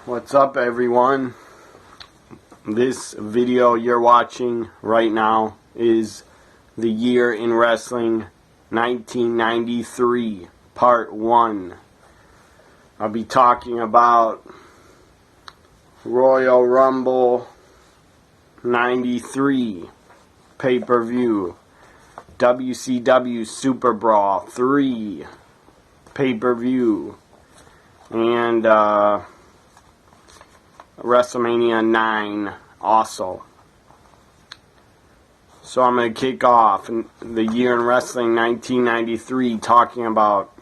What's up, everyone? This video you're watching right now is the year in wrestling 1993 part 1. I'll be talking about Royal Rumble 93 pay-per-view, WCW Superbrawl 3 pay-per-view, and Wrestlemania 9 also. So I'm going to kick off the year in wrestling 1993 talking about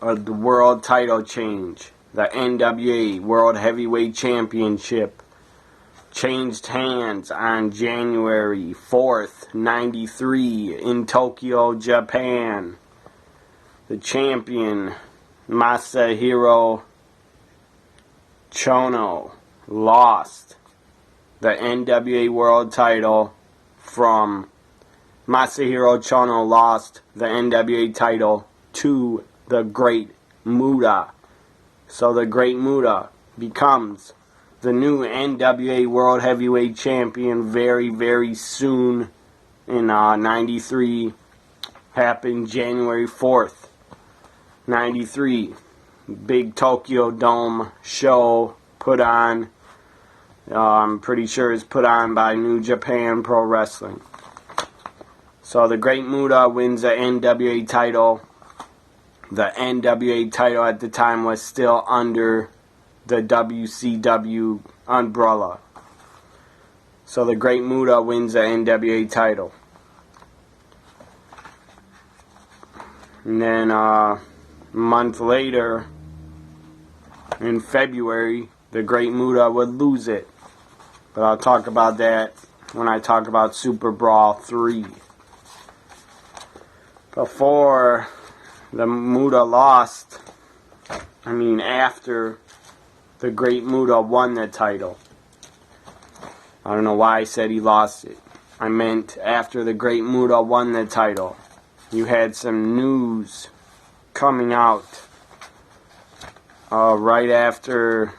the world title change. The NWA World Heavyweight Championship changed hands on January 4th, 93 in Tokyo, Japan. The champion, Masahiro Chono, lost the NWA World title from Masahiro Chono lost the NWA title to the Great Muta. So the Great Muta becomes the new NWA World Heavyweight Champion very, very soon in 93. Happened January 4th, 93. Big Tokyo Dome show put on. I'm pretty sure it's put on by New Japan Pro Wrestling. So the Great Muta wins the NWA title. The NWA title at the time was still under the WCW umbrella. So the Great Muta wins the NWA title. And then a month later, in February, the Great Muta would lose it. But I'll talk about that when I talk about Superbrawl 3. Before the Muta lost, after the Great Muta won the title. I don't know why I said he lost it. I meant after the Great Muta won the title. You had some news coming out right after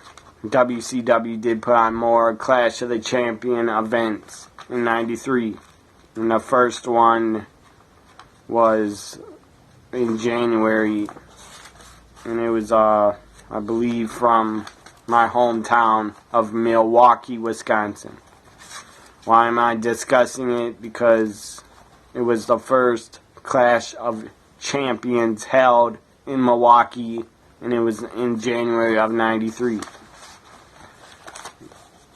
WCW did put on more Clash of the Champion events in 93. And the first one was in January. And it was, I believe, from my hometown of Milwaukee, Wisconsin. Why am I discussing it? Because it was the first Clash of Champions held in Milwaukee, and it was in January of 93.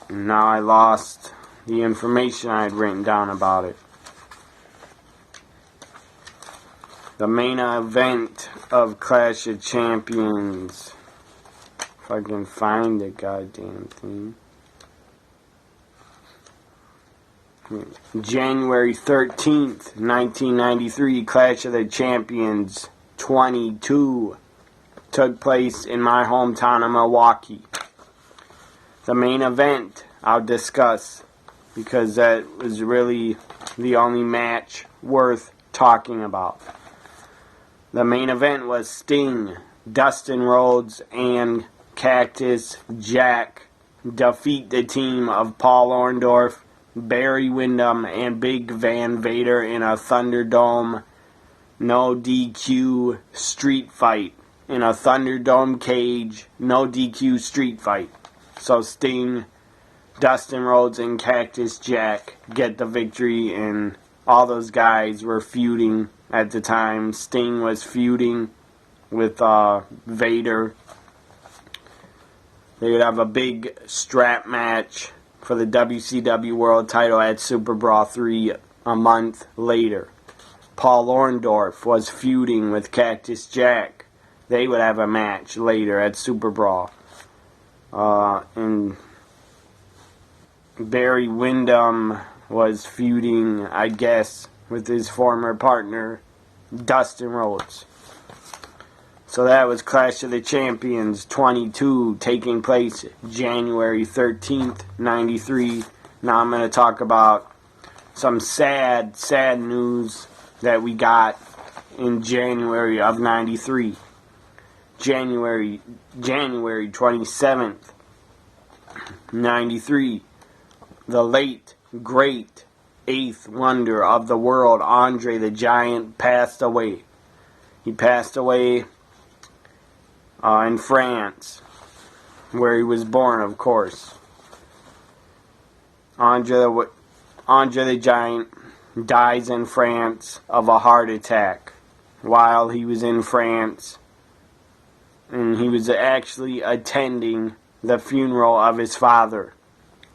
And now I lost the information I had written down about it. The main event of Clash of Champions, if I can find the goddamn thing. January 13th, 1993, Clash of the Champions 22 took place in my hometown of Milwaukee. The main event I'll discuss because that was really the only match worth talking about. The main event was Sting, Dustin Rhodes, and Cactus Jack defeat the team of Paul Orndorff, Barry Windham, and Big Van Vader in a Thunderdome no DQ street fight. In a Thunderdome cage, no DQ street fight. So Sting, Dustin Rhodes, and Cactus Jack get the victory, and all those guys were feuding at the time. Sting was feuding with Vader. They would have a big strap match for the WCW World title at Superbrawl 3 a month later. Paul Orndorff was feuding with Cactus Jack. They would have a match later at Superbrawl. And Barry Windham was feuding, I guess, with his former partner, Dustin Rhodes. So that was Clash of the Champions 22, taking place January 13th, 93. Now I'm going to talk about some sad news that we got in January of 93. January 27th, 93. The late, great, eighth wonder of the world, Andre the Giant, passed away. He passed away in France, where he was born, of course. Andre the Giant dies in France of a heart attack while he was in France, and he was actually attending the funeral of his father.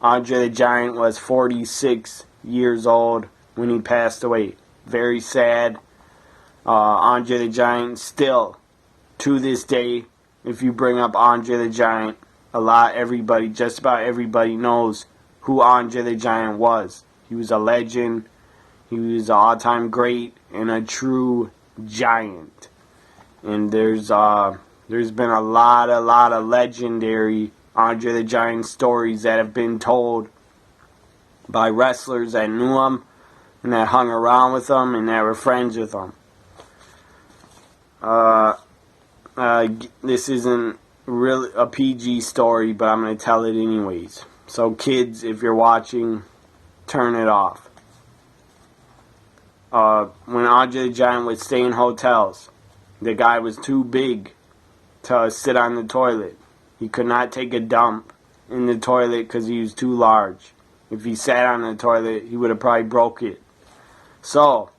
Andre the Giant was 46 years old when he passed away. Very sad. Andre the Giant still, to this day, if you bring up Andre the Giant, just about everybody knows who Andre the Giant was. He was a legend. He was an all-time great and a true giant. And there's been a lot of legendary Andre the Giant stories that have been told by wrestlers that knew him and that hung around with him and that were friends with him. This isn't really a PG story, but I'm going to tell it anyways. So kids, if you're watching, turn it off. When Andre the Giant would stay in hotels, the guy was too big to sit on the toilet. He could not take a dump in the toilet because he was too large. If he sat on the toilet, he would have probably broke it. So,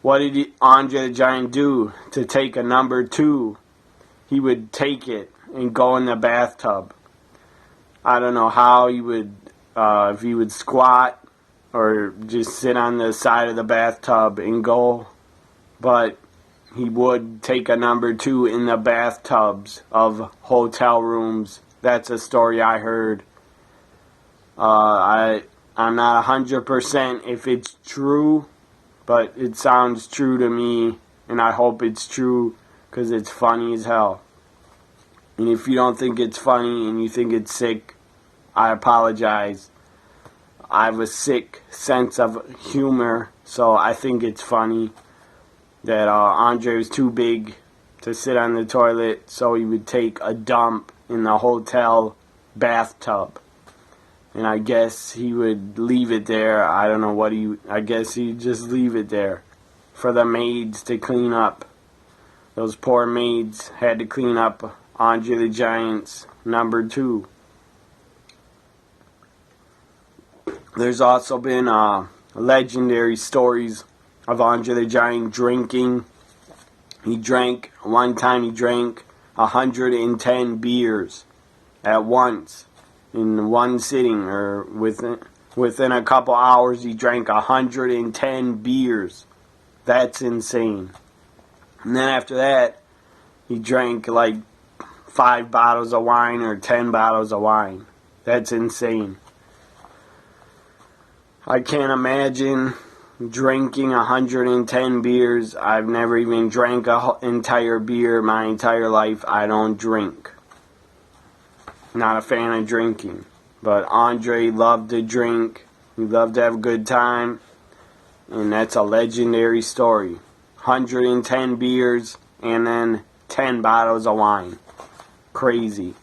what did Andre the Giant do to take a number 2? He would take it and go in the bathtub. I don't know how he would, if he would squat or just sit on the side of the bathtub and go, but he would take a number 2 in the bathtubs of hotel rooms. That's a story I heard. I'm not 100% if it's true, but it sounds true to me, and I hope it's true because it's funny as hell. And if you don't think it's funny and you think it's sick, I apologize. I have a sick sense of humor, so I think it's funny that Andre was too big to sit on the toilet, so he would take a dump in the hotel bathtub. And I guess he would leave it there. I don't know what I guess he'd just leave it there for the maids to clean up. Those poor maids had to clean up Andre the Giant's number 2. There's also been legendary stories of Andre the Giant drinking. One time he drank 110 beers at once in one sitting, or within a couple hours he drank 110 beers. That's insane. And then after that, he drank like 5 bottles of wine or 10 bottles of wine. That's insane. I can't imagine drinking 110 beers. I've never even drank an entire beer my entire life. I don't drink. Not a fan of drinking. But Andre loved to drink. He loved to have a good time. And that's a legendary story. 110 beers and then 10 bottles of wine. Crazy.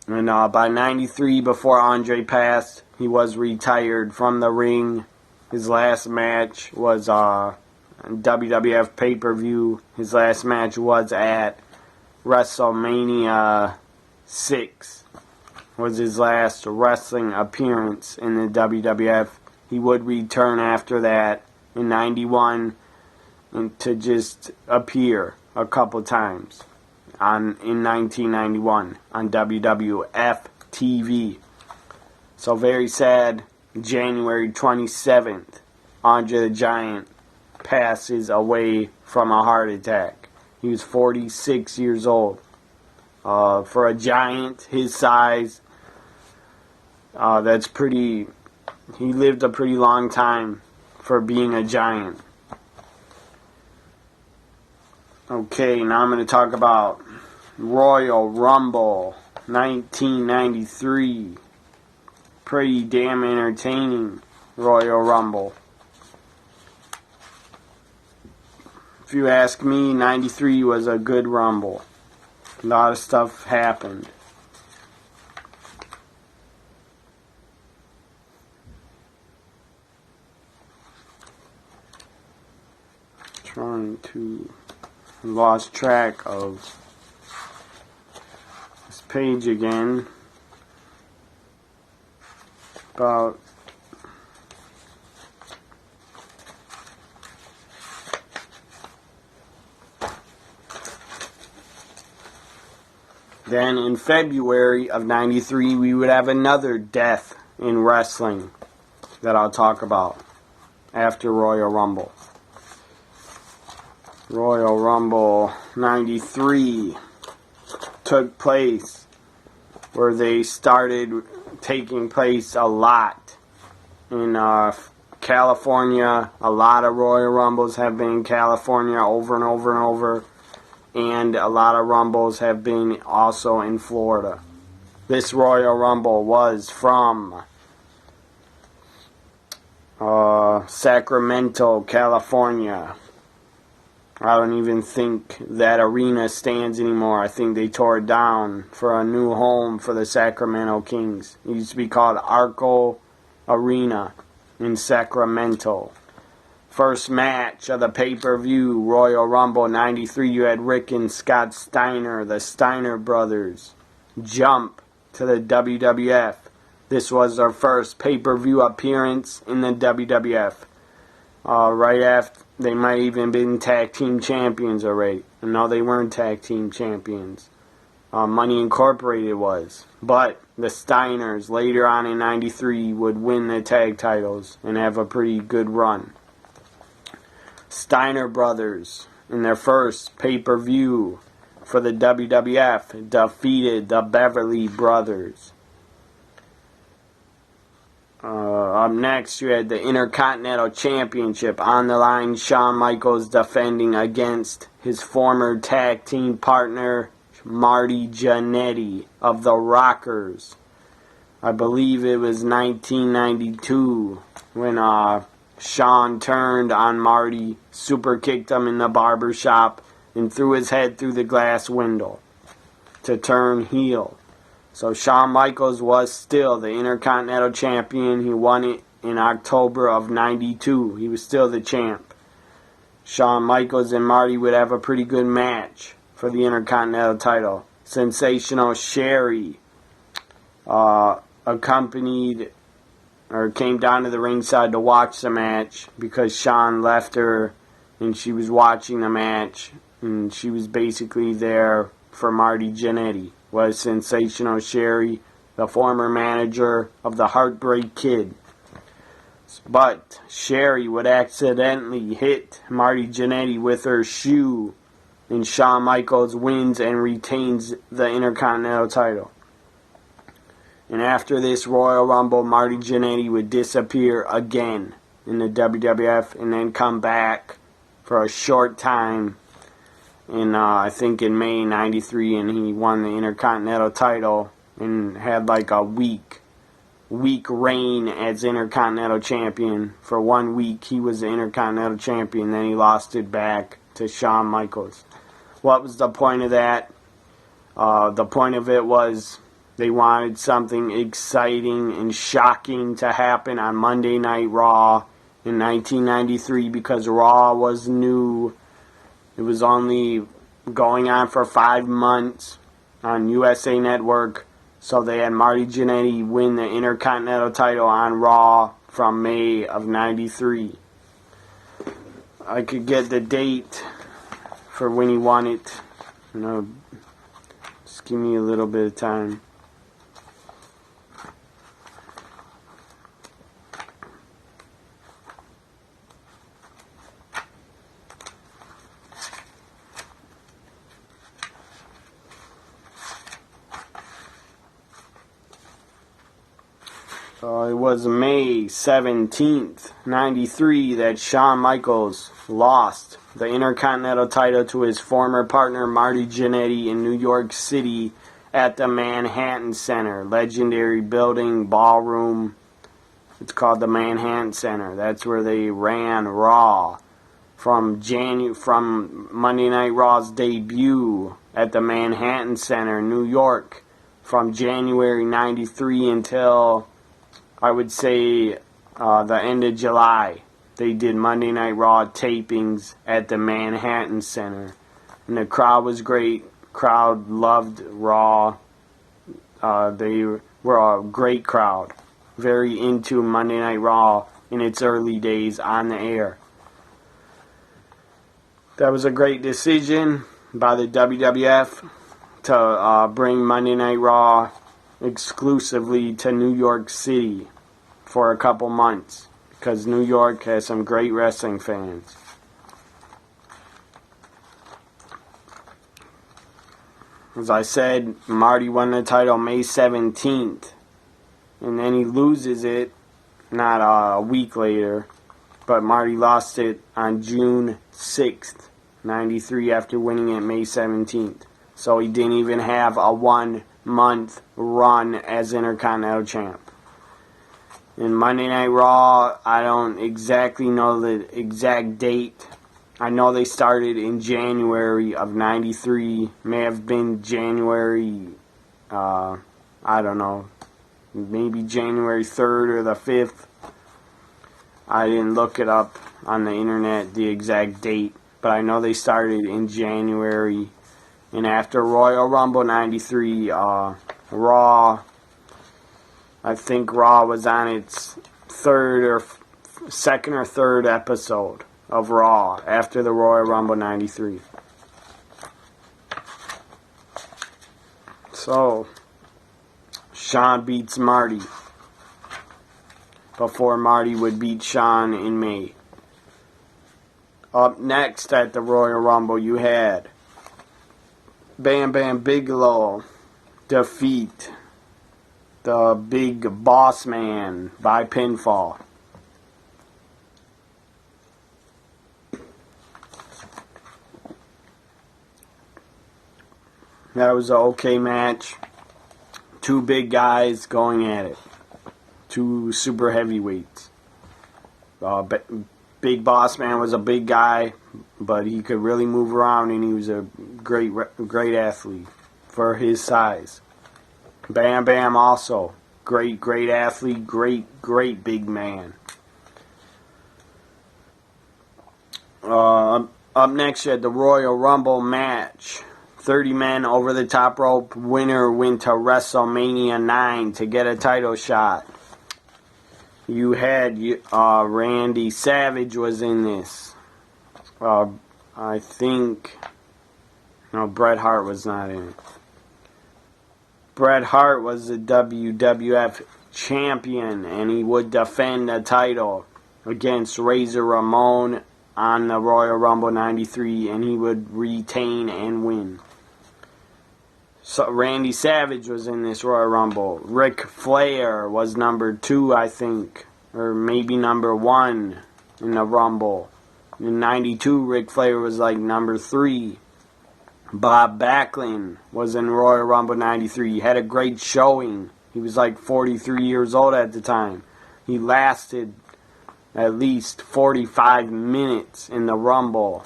And by 93, before Andre passed, he was retired from the ring. His last match was WWF pay-per-view. His last match was at Wrestlemania 6. Was his last wrestling appearance in the WWF. He would return after that in 91 and to just appear a couple times in 1991 on WWF TV. So very sad. January 27th, Andre the Giant passes away from a heart attack. He was 46 years old. For a giant his size, that's pretty. He lived a pretty long time for being a giant. Okay, now I'm going to talk about Royal Rumble 1993. Pretty damn entertaining Royal Rumble. if you ask me, 93 was a good Rumble. A lot of stuff happened. Trying to lost track of this page again. About then in February of 93 we would have another death in wrestling that I'll talk about after Royal Rumble. Royal Rumble 93 took place where they started taking place a lot in California. A lot of Royal Rumbles have been in California over and over and over, and a lot of Rumbles have been also in Florida. This Royal Rumble was from Sacramento, California. I don't even think that arena stands anymore. I think they tore it down for a new home for the Sacramento Kings. It used to be called Arco Arena in Sacramento. First match of the pay-per-view, Royal Rumble 93, you had Rick and Scott Steiner, the Steiner brothers, jump to the WWF. This was their first pay-per-view appearance in the WWF. Right after, they might even been tag team champions already. No, they weren't tag team champions. Money Incorporated was. But the Steiners later on in 93 would win the tag titles and have a pretty good run. Steiner brothers, in their first pay-per-view for the WWF, defeated the Beverly Brothers. Up next, you had the Intercontinental Championship on the line. Shawn Michaels defending against his former tag team partner, Marty Jannetty of the Rockers. I believe it was 1992 when Shawn turned on Marty, super kicked him in the barber shop, and threw his head through the glass window to turn heel. So Shawn Michaels was still the Intercontinental Champion. He won it in October of 92. He was still the champ. Shawn Michaels and Marty would have a pretty good match for the Intercontinental title. Sensational Sherry accompanied or came down to the ringside to watch the match because Shawn left her and she was watching the match, and she was basically there for Marty Jannetty. Was Sensational Sherry, the former manager of the Heartbreak Kid. But Sherry would accidentally hit Marty Jannetty with her shoe, and Shawn Michaels wins and retains the Intercontinental title. And after this Royal Rumble, Marty Jannetty would disappear again in the WWF and then come back for a short time in I think in May 93, and he won the Intercontinental title and had like a week reign as Intercontinental Champion. For 1 week he was the Intercontinental Champion, then he lost it back to Shawn Michaels. What was the point of that? The point of it was they wanted something exciting and shocking to happen on Monday Night Raw in 1993 because Raw was new. It was only going on for 5 months on USA Network, so they had Marty Jannetty win the Intercontinental title on Raw from May of 93. I could get the date for when he won it. Just give me a little bit of time. It was May 17th, 93 that Shawn Michaels lost the Intercontinental title to his former partner Marty Jannetty in New York City at the Manhattan Center. Legendary building, ballroom. It's called the Manhattan Center. That's where they ran Raw from Monday Night Raw's debut at the Manhattan Center in New York from January 93 until, I would say, the end of July. They did Monday Night Raw tapings at the Manhattan Center. And the crowd was great. Crowd loved Raw. They were a great crowd. Very into Monday Night Raw in its early days on the air. That was a great decision by the WWF to bring Monday Night Raw exclusively to New York City for a couple months, because New York has some great wrestling fans. As I said, Marty won the title May 17th, and then he loses it not a week later, but Marty lost it on June 6th, 93, after winning it May 17th. So he didn't even have a 1 month run as Intercontinental Champ. In Monday Night Raw, I don't exactly know the exact date. I know they started in January of 93. May have been January, I don't know, maybe January 3rd or the 5th. I didn't look it up on the internet, the exact date. But I know they started in January. And after Royal Rumble 93, Raw, I think Raw was on its second or third episode of Raw after the Royal Rumble 93. So, Shawn beats Marty before Marty would beat Shawn in May. Up next at the Royal Rumble, you had Bam Bam Bigelow defeat the Big Boss Man by pinfall. That was an okay match. Two big guys going at it. Two super heavyweights. Big Boss Man was a big guy, but he could really move around, and he was a great athlete for his size. Bam Bam also great athlete, great big man. Up next, you had the Royal Rumble match. 30 men over the top rope. Winner went to WrestleMania 9 to get a title shot. You had Randy Savage was in this. I think... No, Bret Hart was not in it. Bret Hart was the WWF champion, and he would defend the title against Razor Ramon on the Royal Rumble 93, and he would retain and win. So Randy Savage was in this Royal Rumble. Ric Flair was number 2, I think, or maybe number 1 in the Rumble. In 92, Ric Flair was like number 3. Bob Backlund was in Royal Rumble 93. He had a great showing. He was like 43 years old at the time. He lasted at least 45 minutes in the Rumble.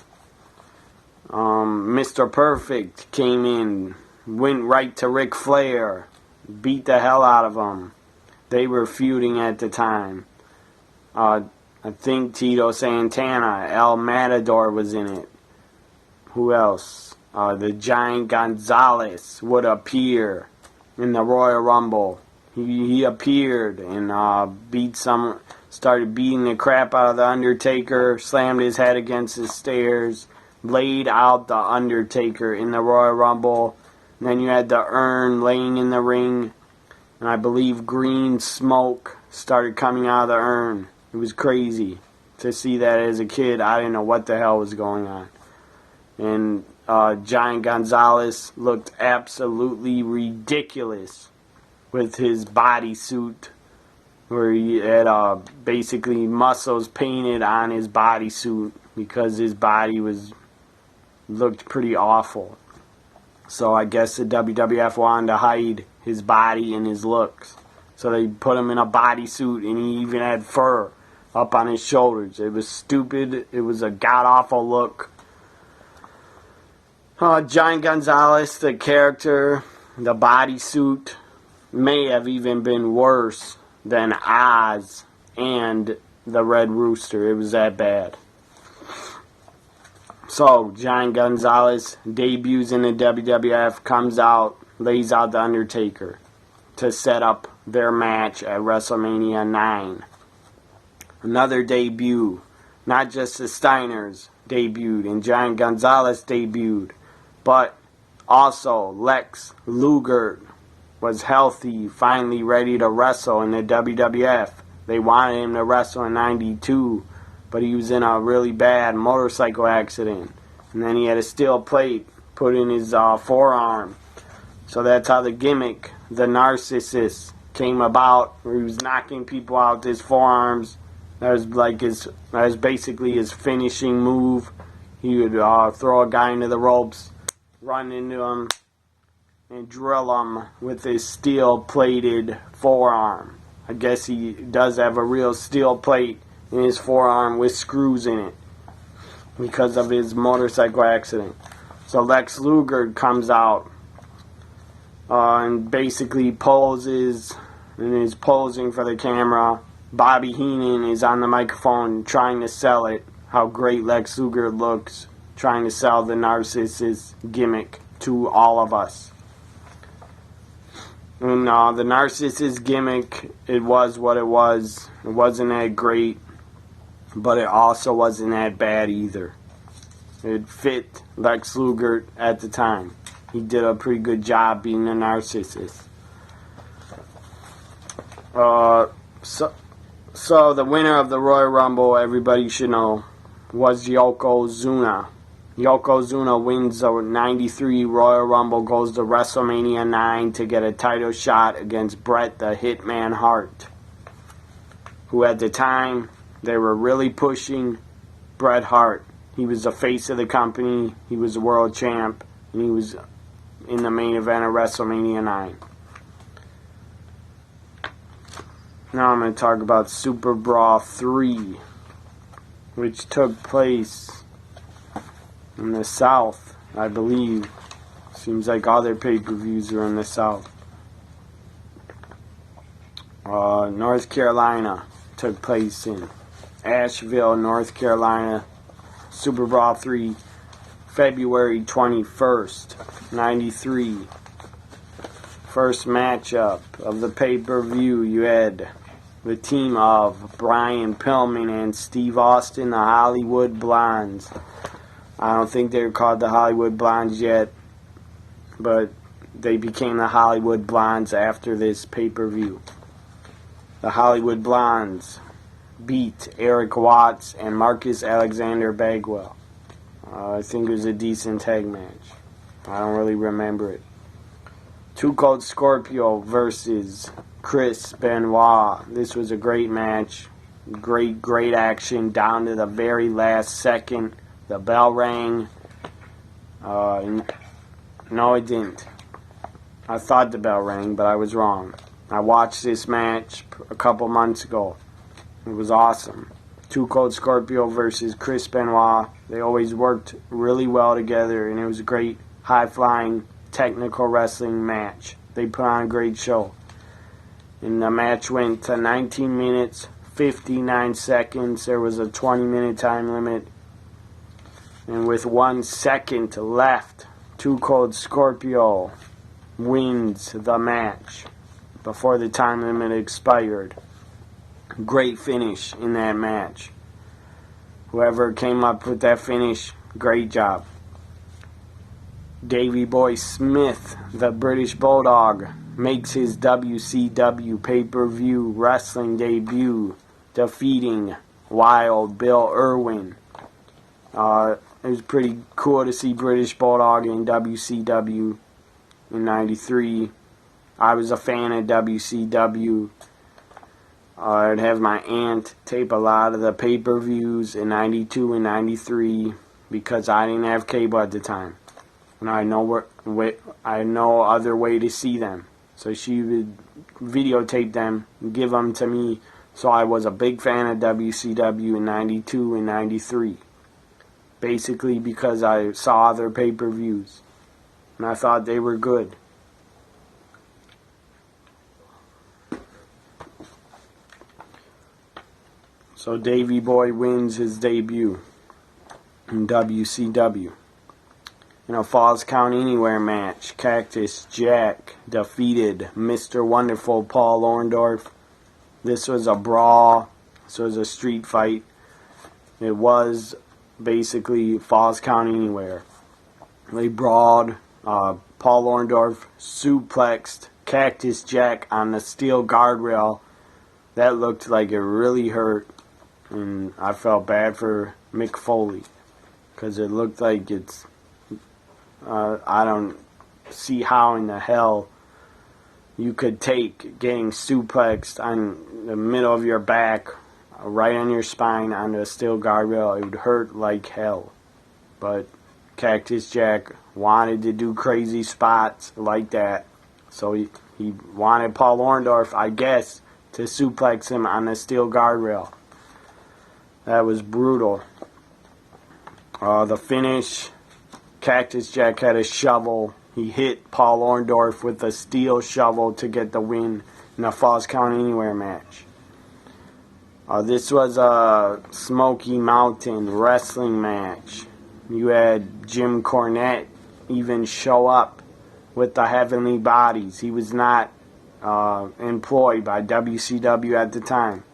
Mr. Perfect came in, went right to Ric Flair, beat the hell out of him. They were feuding at the time. I think Tito Santana, El Matador was in it. Who else? The Giant Gonzalez would appear in the Royal Rumble. He appeared and started beating the crap out of the Undertaker, slammed his head against the stairs, laid out the Undertaker in the Royal Rumble. And then you had the urn laying in the ring, and I believe green smoke started coming out of the urn. It was crazy to see that as a kid. I didn't know what the hell was going on. And Giant Gonzalez looked absolutely ridiculous with his bodysuit, where he had basically muscles painted on his bodysuit because his body looked pretty awful. So I guess the WWF wanted to hide his body and his looks. So they put him in a bodysuit, and he even had fur up on his shoulders. It was stupid. It was a god-awful look. Giant Gonzalez, the character, the bodysuit, may have even been worse than Oz and the Red Rooster. It was that bad. So, Giant Gonzalez debuts in the WWF, comes out, lays out The Undertaker to set up their match at WrestleMania 9. Another debut. Not just the Steiners debuted and Giant Gonzalez debuted, but also Lex Luger was healthy, finally ready to wrestle in the WWF. They wanted him to wrestle in 92, but he was in a really bad motorcycle accident. And then he had a steel plate put in his forearm. So that's how the gimmick, the Narcissus, came about, where he was knocking people out with his forearms. That was basically his finishing move. He would throw a guy into the ropes, run into him, and drill him with his steel-plated forearm. I guess he does have a real steel plate in his forearm with screws in it because of his motorcycle accident. So Lex Luger comes out and basically poses and is posing for the camera. Bobby Heenan is on the microphone trying to sell it, how great Lex Luger looks, trying to sell the Narcissus gimmick to all of us. And the Narcissus gimmick, it was what it was. It wasn't that great, but it also wasn't that bad either. It fit Lex Luger at the time. He did a pretty good job being the Narcissus. So the winner of the Royal Rumble, everybody should know, was Yokozuna. Yokozuna wins the 93 Royal Rumble, goes to WrestleMania 9 to get a title shot against Bret the Hitman Hart, who at the time, they were really pushing Bret Hart. He was the face of the company, he was the world champ, and he was in the main event of WrestleMania 9. Now I'm going to talk about Superbrawl 3, which took place in the South, I believe. Seems like all their pay-per-views are in the South. North Carolina took place in Asheville, North Carolina. Superbrawl 3, February 21st, 93. First matchup of the pay-per-view, you had the team of Brian Pillman and Steve Austin, the Hollywood Blondes. I don't think they were called the Hollywood Blondes yet, but they became the Hollywood Blondes after this pay-per-view. The Hollywood Blondes beat Eric Watts and Marcus Alexander Bagwell. I think it was a decent tag match. I don't really remember it. Too Cold Scorpio versus Chris Benoit. This was a great match. Great action down to the very last second. The bell rang. No, it didn't. I thought the bell rang, but I was wrong. I watched this match a couple months ago. It was awesome. Too Cold Scorpio versus Chris Benoit. They always worked really well together, and it was a great high-flying technical wrestling match. They put on a great show. And the match went to 19 minutes, 59 seconds. There was a 20-minute time limit. And with 1 second left, Too Cold Scorpio wins the match before the time limit expired. Great finish in that match. Whoever came up with that finish, great job. Davey Boy Smith, the British Bulldog, makes his WCW pay-per-view wrestling debut, defeating Wild Bill Irwin. It was pretty cool to see British Bulldog in WCW in 93. I was a fan of WCW. I'd have my aunt tape a lot of the pay-per-views in 92 and 93 because I didn't have cable at the time. And I had no other way to see them. So she would videotape them, give them to me So I was a big fan of WCW in 92 and 93. Basically because I saw their pay-per-views. And I thought they were good. So Davey Boy wins his debut in WCW. In a Falls Count Anywhere match, Cactus Jack defeated Mr. Wonderful Paul Orndorff. This was a brawl. This was a street fight. It was basically Falls Count Anywhere. They brawled. Paul Orndorff suplexed Cactus Jack on the steel guardrail. That looked like it really hurt. And I felt bad for Mick Foley. Because it looked like it's... I don't see how in the hell you could take getting suplexed on the middle of your back, right on your spine, onto a steel guardrail. It would hurt like hell. But Cactus Jack wanted to do crazy spots like that. So he wanted Paul Orndorff, I guess, to suplex him on the steel guardrail. That was brutal. The finish, Cactus Jack had a shovel. He hit Paul Orndorff with a steel shovel to get the win in a Falls Count Anywhere match. This was a Smoky Mountain wrestling match. You had Jim Cornette even show up with the Heavenly Bodies. He was not employed by WCW at the time.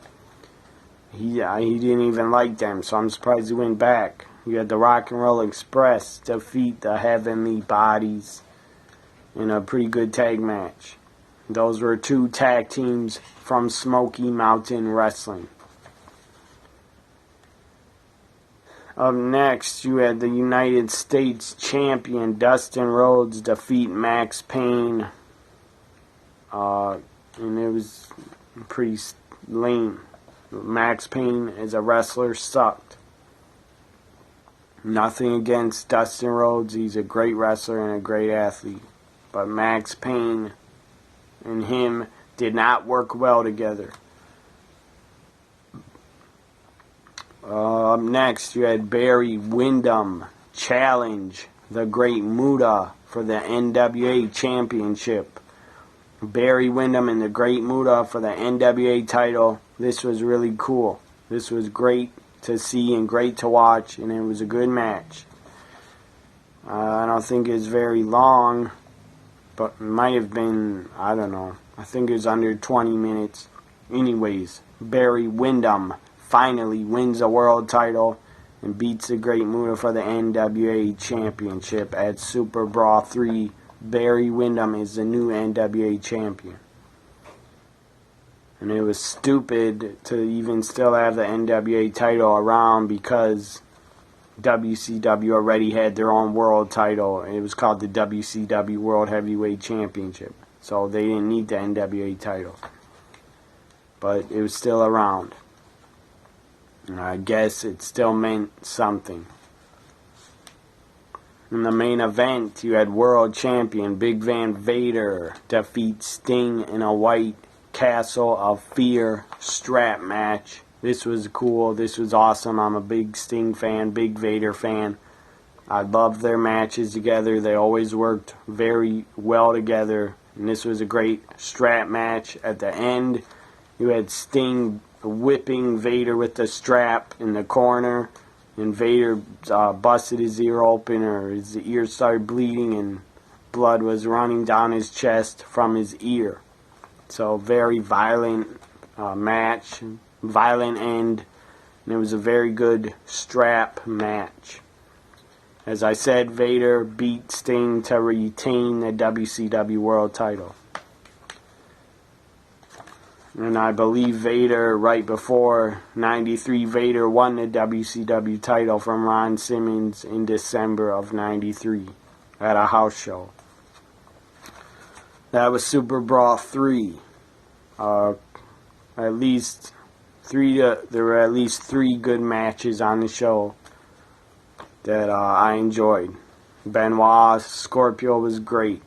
He didn't even like them, so I'm surprised he went back. You had the Rock and Roll Express defeat the Heavenly Bodies in a pretty good tag match. Those were two tag teams from Smoky Mountain Wrestling. Up next, you had the United States Champion Dustin Rhodes defeat Max Payne. And it was pretty lame. Max Payne as a wrestler sucked. Nothing against Dustin Rhodes. He's a great wrestler and a great athlete. But Max Payne and him did not work well together. Up next, you had Barry Windham challenge the Great Muta for the NWA Championship. Barry Windham and the Great Muta for the NWA title. This was really cool. This was great to see and great to watch, and it was a good match. I don't think it's very long, but it might have been, I don't know. I think it was under 20 minutes. Anyways, Barry Windham finally wins a world title and beats the Great Muta for the NWA Championship at Superbrawl 3. Barry Windham is the new NWA champion. And it was stupid to even still have the NWA title around because WCW already had their own world title. And it was called the WCW World Heavyweight Championship. So they didn't need the NWA title. But it was still around. And I guess it still meant something. In the main event, you had World Champion Big Van Vader defeat Sting in a White Castle of Fear strap match. This was cool. This was awesome. I'm a big Sting fan, big Vader fan. I loved their matches together. They always worked very well together. And this was a great strap match. At the end, you had Sting whipping Vader with the strap in the corner. And Vader busted his ear open, or his ear started bleeding, and blood was running down his chest from his ear. So very violent match, violent end, and it was a very good strap match. As I said, Vader beat Sting to retain the WCW World title. And I believe Vader, right before 93, Vader won the WCW title from Ron Simmons in December of 93 at a house show. That was Superbrawl 3. There were at least 3 good matches on the show that I enjoyed. Benoit Scorpio was great.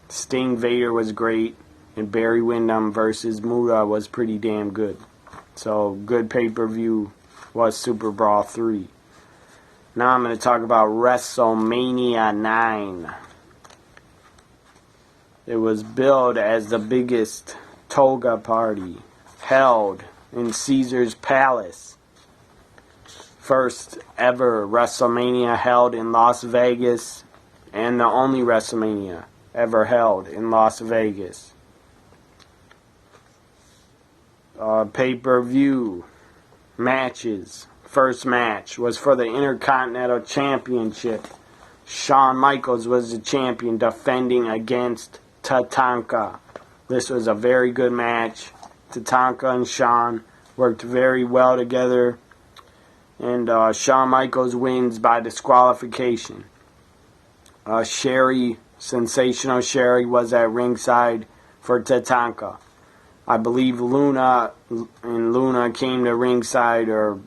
Sting Vader was great. And Barry Windham versus Muta was pretty damn good. So, good pay-per-view was Superbrawl 3. Now I'm going to talk about Wrestlemania 9. It was billed as the biggest toga party held in Caesar's Palace. First ever WrestleMania held in Las Vegas, and the only WrestleMania ever held in Las Vegas. Pay-per-view matches. First match was for the Intercontinental Championship. Shawn Michaels was the champion, defending against Tatanka. This was a very good match. Tatanka and Shawn worked very well together. And Shawn Michaels wins by disqualification. Sensational Sherry was at ringside for Tatanka. I believe Luna came to ringside or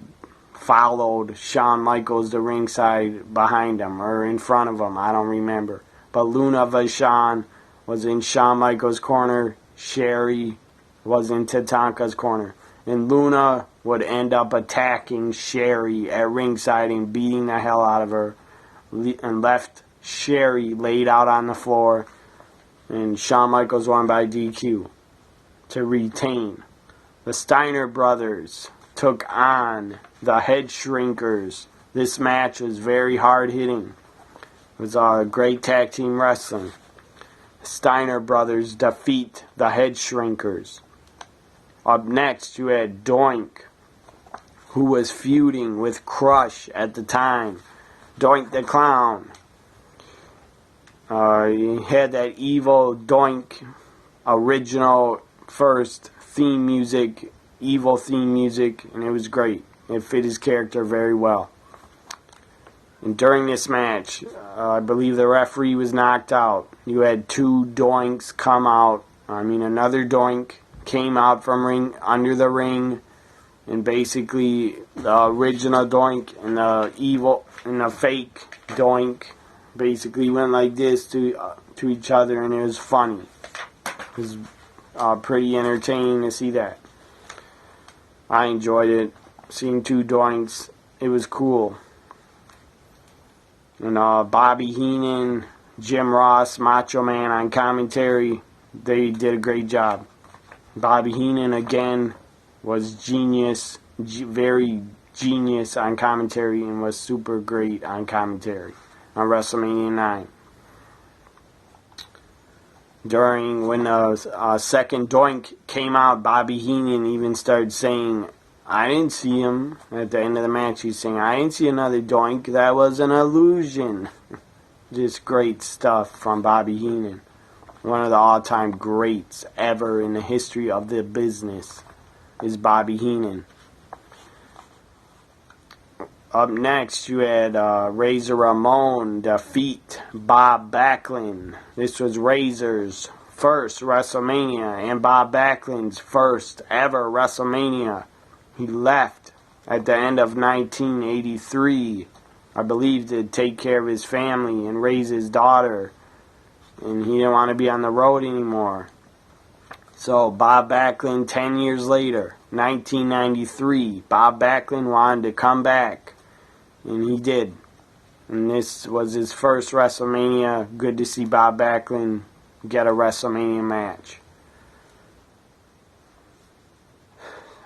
followed Shawn Michaels to ringside behind him or in front of him. I don't remember. But Luna Vachon was in Shawn Michaels' corner. Sherry was in Tatanka's corner. And Luna would end up attacking Sherry at ringside and beating the hell out of her. And left Sherry laid out on the floor. And Shawn Michaels won by DQ to retain. The Steiner brothers took on the Head Shrinkers. This match was very hard-hitting. It was great tag team wrestling. The Steiner brothers defeat the Head Shrinkers. Up next, you had Doink, who was feuding with Crush at the time. Doink the Clown. He had that evil Doink original first theme music, evil theme music, and it was great. It fit his character very well. And during this match, I believe the referee was knocked out. You had two Doinks come out. Another Doink came out from under the ring, and basically the original Doink and the evil and the fake Doink basically went like this to each other, and it was funny. It was pretty entertaining to see that. I enjoyed it. Seeing two Doinks, it was cool. And Bobby Heenan, Jim Ross, Macho Man on commentary, they did a great job. Bobby Heenan again was genius, very genius on commentary, and was super great on commentary on WrestleMania 9. When the second Doink came out, Bobby Heenan even started saying, I didn't see him. At the end of the match, he's saying, I didn't see another Doink. That was an illusion. Just great stuff from Bobby Heenan. One of the all-time greats ever in the history of the business is Bobby Heenan. Up next, you had Razor Ramon defeat Bob Backlund. This was Razor's first WrestleMania and Bob Backlund's first ever WrestleMania. He left at the end of 1983, I believe, to take care of his family and raise his daughter. And he didn't want to be on the road anymore. So Bob Backlund, 10 years later, 1993, Bob Backlund wanted to come back. And he did. And this was his first WrestleMania. Good to see Bob Backlund get a WrestleMania match.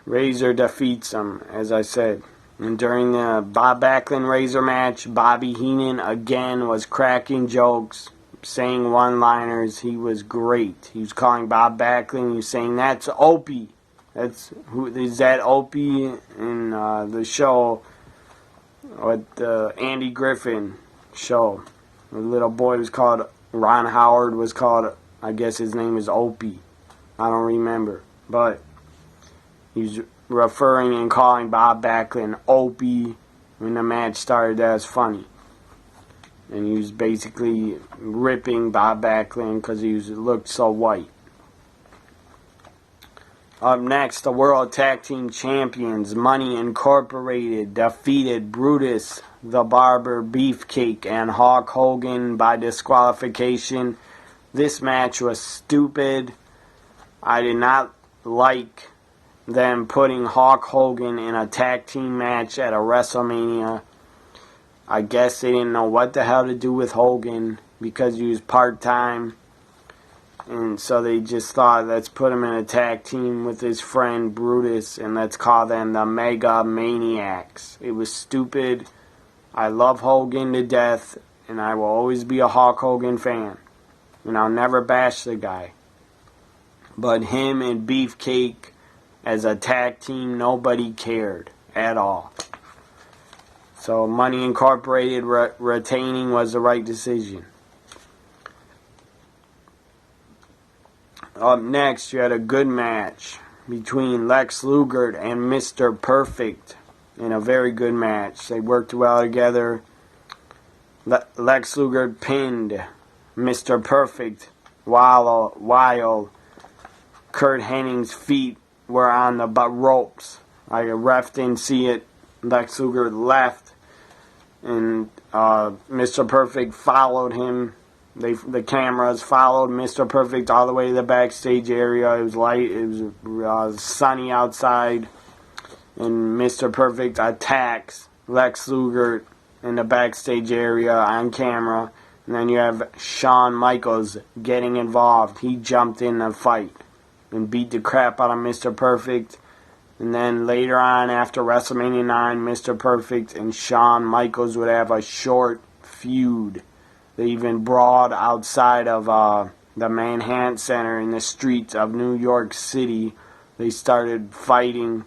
Razor defeats him, as I said. And during the Bob Backlund Razor match, Bobby Heenan again was cracking jokes, saying one-liners. He was great. He was calling Bob Backlund. He was saying, "That's Opie." Is that Opie in the show, what the Andy Griffin show? The little boy was called Ron Howard. Was called, I guess his name is Opie. I don't remember, but he was referring and calling Bob Backlund Opie when the match started. That was funny. And he was basically ripping Bob Backlund because he looked so white. Up next, the World Tag Team Champions, Money Incorporated, defeated Brutus the Barber Beefcake and Hulk Hogan by disqualification. This match was stupid. I did not like them putting Hulk Hogan in a tag team match at a WrestleMania. I guess they didn't know what the hell to do with Hogan because he was part-time. And so they just thought, let's put him in a tag team with his friend Brutus and let's call them the Mega Maniacs. It was stupid. I love Hogan to death and I will always be a Hulk Hogan fan. And I'll never bash the guy. But him and Beefcake as a tag team, nobody cared at all. So Money Incorporated retaining was the right decision. Up next, you had a good match between Lex Luger and Mr. Perfect. In a very good match. They worked well together. Lex Luger pinned Mr. Perfect while Kurt Hennig's feet were on the ropes. Like a ref didn't see it. Lex Luger left. And Mr. Perfect followed him. The cameras followed Mr. Perfect all the way to the backstage area. It was light. It was sunny outside. And Mr. Perfect attacks Lex Luger in the backstage area on camera. And then you have Shawn Michaels getting involved. He jumped in the fight and beat the crap out of Mr. Perfect. And then later on, after WrestleMania 9, Mr. Perfect and Shawn Michaels would have a short feud. They even brawled outside of the Manhattan Center in the streets of New York City. They started fighting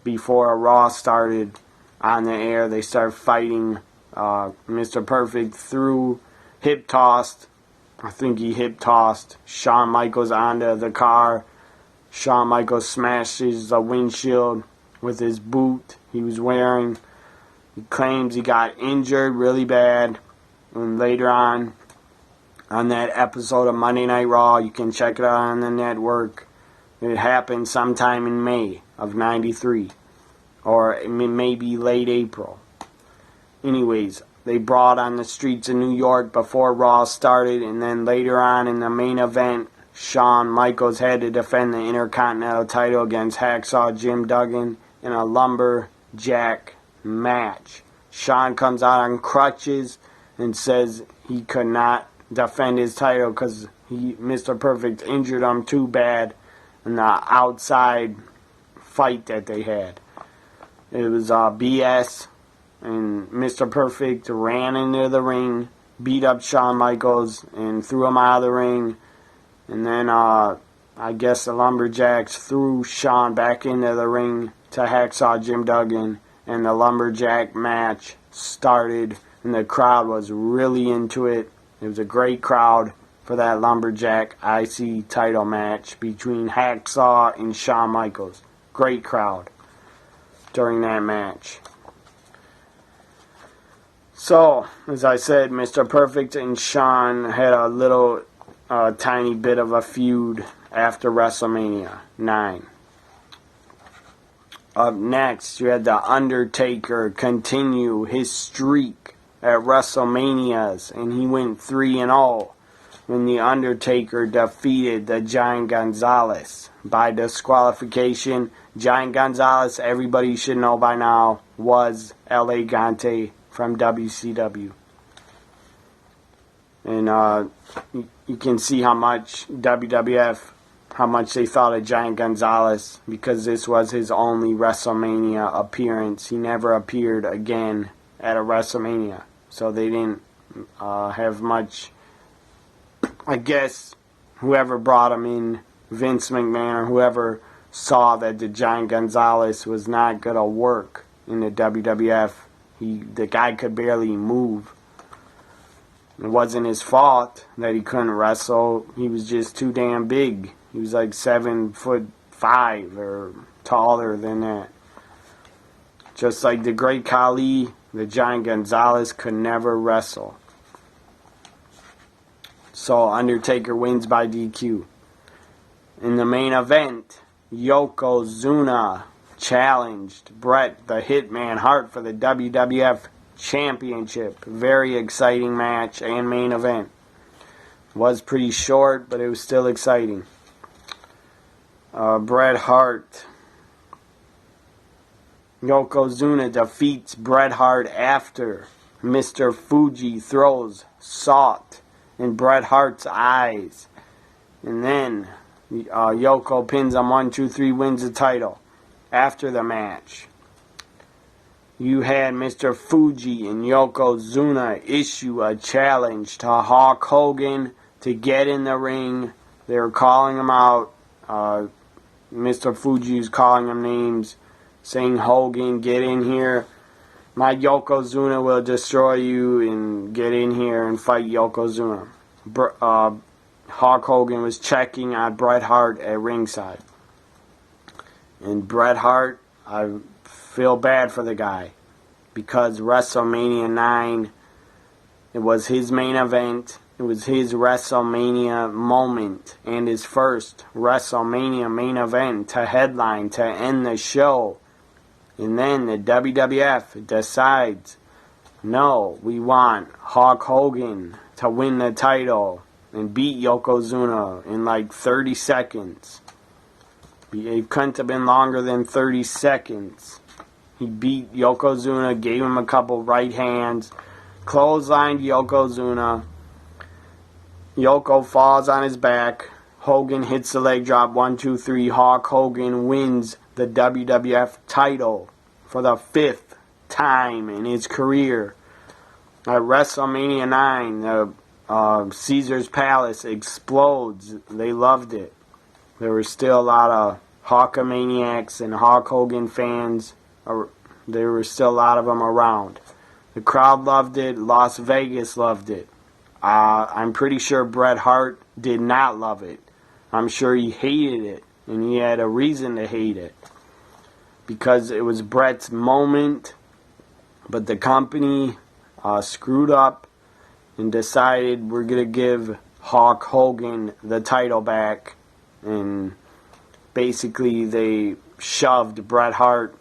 before Raw started on the air. They started fighting. Mr. Perfect threw, hip tossed. I think he hip tossed Shawn Michaels onto the car. Shawn Michaels smashes the windshield with his boot he was wearing. He claims he got injured really bad. And later on that episode of Monday Night Raw, you can check it out on the network. It happened sometime in May of '93. Or maybe late April. Anyways, they brawled on the streets of New York before Raw started. And then later on in the main event, Shawn Michaels had to defend the Intercontinental title against Hacksaw Jim Duggan in a lumberjack match. Shawn comes out on crutches and says he could not defend his title because Mr. Perfect injured him too bad in the outside fight that they had. It was BS, and Mr. Perfect ran into the ring, beat up Shawn Michaels, and threw him out of the ring. And then I guess the Lumberjacks threw Shawn back into the ring to Hacksaw Jim Duggan, and the Lumberjack match started, and the crowd was really into it. It was a great crowd for that Lumberjack IC title match between Hacksaw and Shawn Michaels. Great crowd during that match. So, as I said, Mr. Perfect and Shawn had a little tiny bit of a feud after WrestleMania 9. Up next, you had The Undertaker continue his streak at WrestleManias, and he went 3-0 when The Undertaker defeated the Giant Gonzalez by disqualification. Giant Gonzalez, everybody should know by now, was El Gigante from WCW. And you can see how much WWF, how much they thought of Giant Gonzalez, because this was his only WrestleMania appearance. He never appeared again at a WrestleMania. So they didn't have much. I guess whoever brought him in, Vince McMahon or whoever, saw that the Giant Gonzalez was not going to work in the WWF. The guy could barely move. It wasn't his fault that he couldn't wrestle. He was just too damn big. He was like 7'5" or taller than that. Just like the Great Khali, the Giant Gonzalez could never wrestle. So Undertaker wins by DQ. In the main event, Yokozuna challenged Bret the Hitman Hart for the WWF Championship. Very exciting match and main event. Was pretty short, but it was still exciting. Bret Hart Yokozuna defeats Bret Hart after Mr. Fuji throws salt in Bret Hart's eyes. And then Yoko pins him 1, 2, 3, wins the title. After the match, you had Mr. Fuji and Yokozuna issue a challenge to Hulk Hogan to get in the ring. They were calling him out. Mr. Fuji was calling him names, saying, Hogan, get in here. My Yokozuna will destroy you, and get in here and fight Yokozuna. Hulk Hogan was checking on Bret Hart at ringside. And Bret Hart, I feel bad for the guy, because WrestleMania 9, it was his main event. It was his WrestleMania moment and his first WrestleMania main event to headline, to end the show. And then the WWF decides, no, we want Hulk Hogan to win the title and beat Yokozuna in like 30 seconds. It couldn't have been longer than 30 seconds. He beat Yokozuna, gave him a couple right hands, clotheslined Yokozuna. Yoko falls on his back. Hogan hits the leg drop, 1, 2, 3. Hulk Hogan wins the WWF title for the 5th time in his career. At WrestleMania 9, the Caesar's Palace explodes. They loved it. There were still a lot of Hulkamaniacs and Hulk Hogan fans. There were still a lot of them around. The crowd loved it. Las Vegas loved it. I'm pretty sure Bret Hart did not love it. I'm sure he hated it, and he had a reason to hate it, because it was Bret's moment, but the company screwed up and decided we're going to give Hulk Hogan the title back, and basically they shoved Bret Hart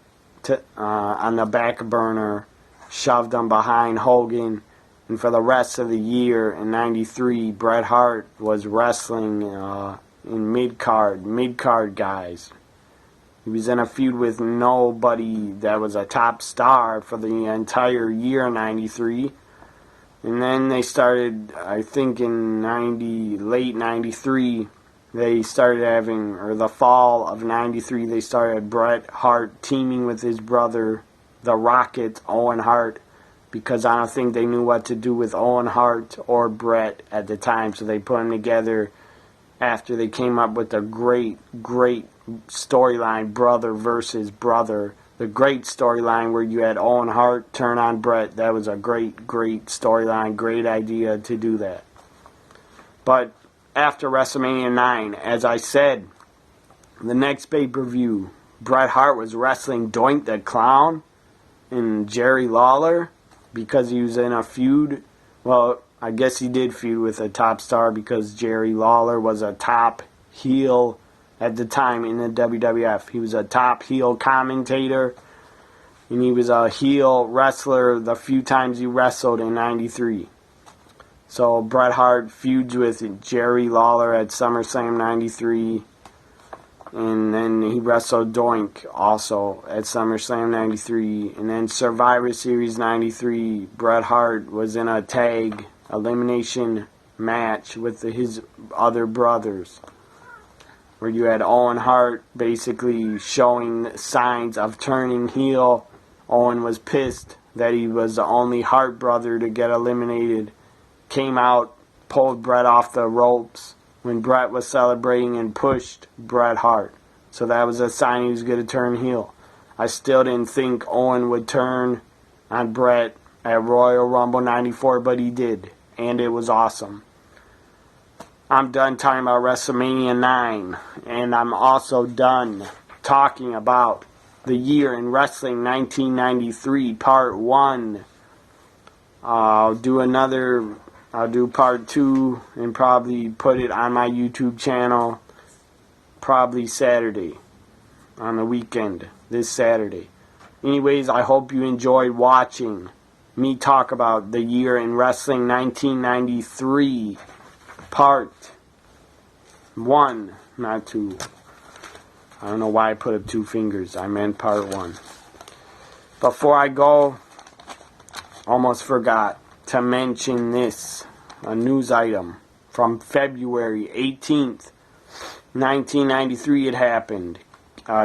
on the back burner, shoved him behind Hogan. And for the rest of the year in '93, Bret Hart was wrestling in mid-card guys. He was in a feud with nobody that was a top star for the entire year in '93. And then they started, I think in late '93, they started having, or the fall of '93, they started Bret Hart teaming with his brother, the Rocket, Owen Hart, because I don't think they knew what to do with Owen Hart or Bret at the time, so they put them together after they came up with the great storyline, brother versus brother. The great storyline where you had Owen Hart turn on Bret. That was a great storyline, great idea to do that. But after WrestleMania 9, as I said, the next pay-per-view, Bret Hart was wrestling Doink the Clown and Jerry Lawler, because he was in a feud. Well, I guess he did feud with a top star, because Jerry Lawler was a top heel at the time in the WWF. He was a top heel commentator, and he was a heel wrestler the few times he wrestled in '93. So Bret Hart feuds with Jerry Lawler at SummerSlam '93. And then he wrestled Doink also at SummerSlam '93. And then Survivor Series '93, Bret Hart was in a tag elimination match with his other brothers, where you had Owen Hart basically showing signs of turning heel. Owen was pissed that he was the only Hart brother to get eliminated. Came out, pulled Bret off the ropes when Bret was celebrating, and pushed Bret Hart. So that was a sign he was going to turn heel. I still didn't think Owen would turn on Bret at Royal Rumble '94, but he did. And it was awesome. I'm done talking about WrestleMania 9. And I'm also done talking about the year in wrestling 1993, part 1. I'll do part 2 and probably put it on my YouTube channel probably Saturday, on the weekend, this Saturday. Anyways, I hope you enjoyed watching me talk about the year in wrestling 1993, part 1, not 2. I don't know why I put up 2 fingers. I meant part 1. Before I go, almost forgot to mention this, a news item from February 18th, 1993 it happened.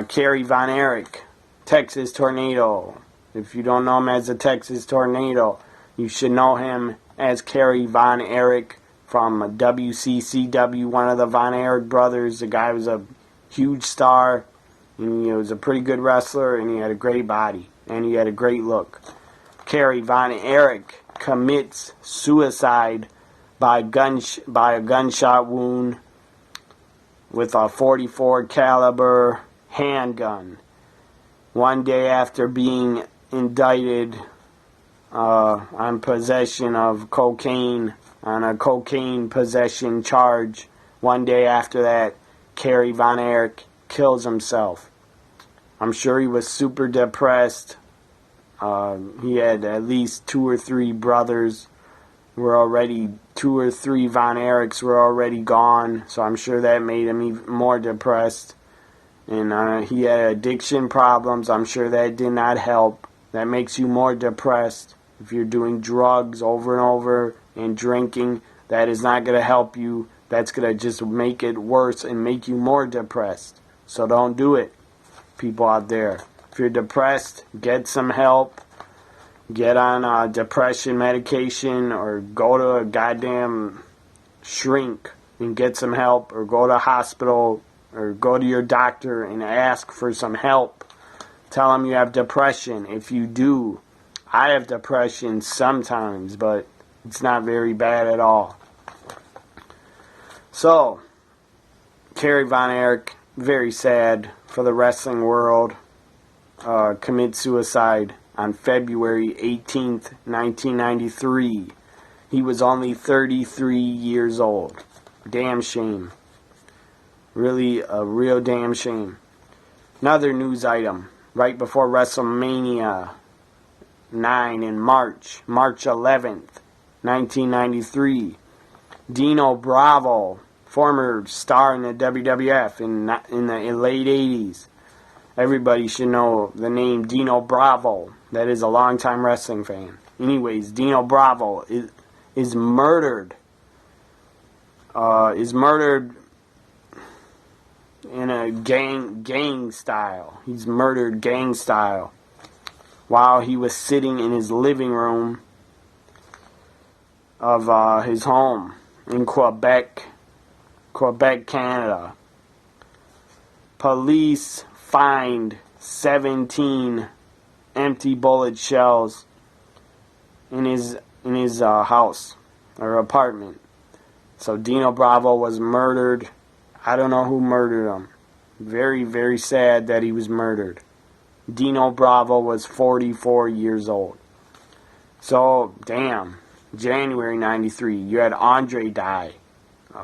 Kerry Von Erich, Texas Tornado. If you don't know him as the Texas Tornado, you should know him as Kerry Von Erich from WCCW, one of the Von Erich brothers. The guy was a huge star, and he was a pretty good wrestler, and he had a great body, and he had a great look. Kerry Von Erich commits suicide by a gunshot wound with a .44 caliber handgun. One day after being indicted on possession of cocaine, on a cocaine possession charge, one day after that, Kerry Von Erich kills himself. I'm sure he was super depressed. He had at least 2 or 3 brothers. 2 or 3 Von Erichs were already gone, so I'm sure that made him even more depressed. And he had addiction problems. I'm sure that did not help. That makes you more depressed. If you're doing drugs over and over and drinking, that is not going to help you. That's going to just make it worse and make you more depressed. So don't do it, people out there. If you're depressed, get some help. Get on depression medication, or go to a goddamn shrink and get some help, or go to a hospital, or go to your doctor and ask for some help. Tell them you have depression. If you do, I have depression sometimes, but it's not very bad at all. So, Kerry Von Erich, very sad for the wrestling world, commit suicide on February 18th, 1993. He was only 33 years old. Damn shame. Really a real damn shame. Another news item. Right before Wrestlemania 9 in March 11th, 1993. Dino Bravo, former star in the WWF in the late 80s. Everybody should know the name Dino Bravo. That is a longtime wrestling fan. Anyways, Dino Bravo is murdered. Is murdered in a gang style. He's murdered gang style while he was sitting in his living room of his home in Quebec, Canada. Police find 17 empty bullet shells in his house or apartment. So Dino Bravo was murdered. I don't know who murdered him. Very, very sad that he was murdered. Dino Bravo was 44 years old. So, damn. January 93, you had Andre die.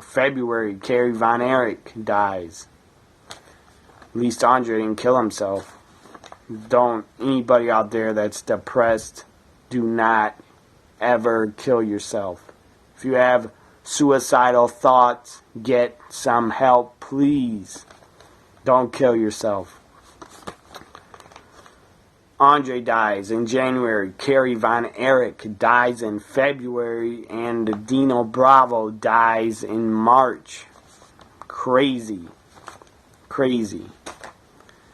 February, Kerry Von Erich dies. At least Andre didn't kill himself. Anybody out there that's depressed, do not ever kill yourself. If you have suicidal thoughts, get some help, please. Don't kill yourself. Andre dies in January. Kerry Von Erich dies in February. And Dino Bravo dies in March. Crazy.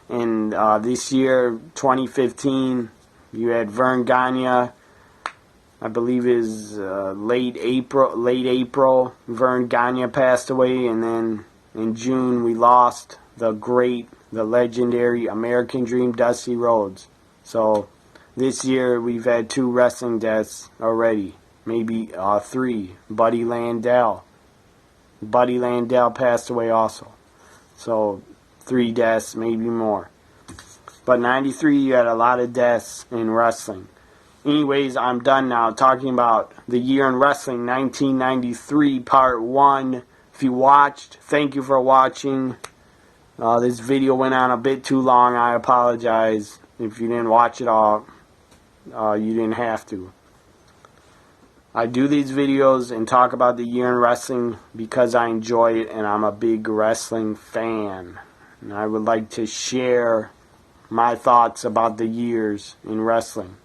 And this year, 2015, you had Vern Gagne. I believe is late April. Vern Gagne passed away, and then in June we lost the legendary American Dream, Dusty Rhodes. So this year we've had 2 wrestling deaths already, maybe 3. Buddy Landell passed away also. So 3 deaths, maybe more. But 93, you had a lot of deaths in wrestling. Anyways, I'm done now talking about the year in wrestling, 1993, part 1. If you watched, thank you for watching. This video went on a bit too long. I apologize. If you didn't watch it all, you didn't have to. I do these videos and talk about the year in wrestling because I enjoy it and I'm a big wrestling fan. And I would like to share my thoughts about the years in wrestling.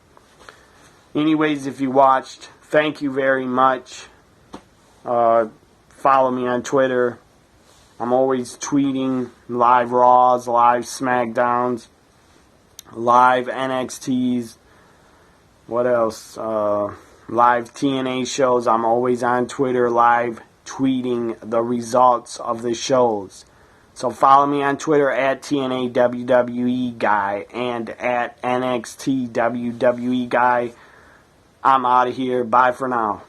Anyways, if you watched, thank you very much. Follow me on Twitter. I'm always tweeting live Raws, live SmackDowns, live NXTs. What else? Live TNA shows. I'm always on Twitter live tweeting the results of the shows. So follow me on Twitter at TNA WWE Guy and at NXT WWE Guy. I'm out of here. Bye for now.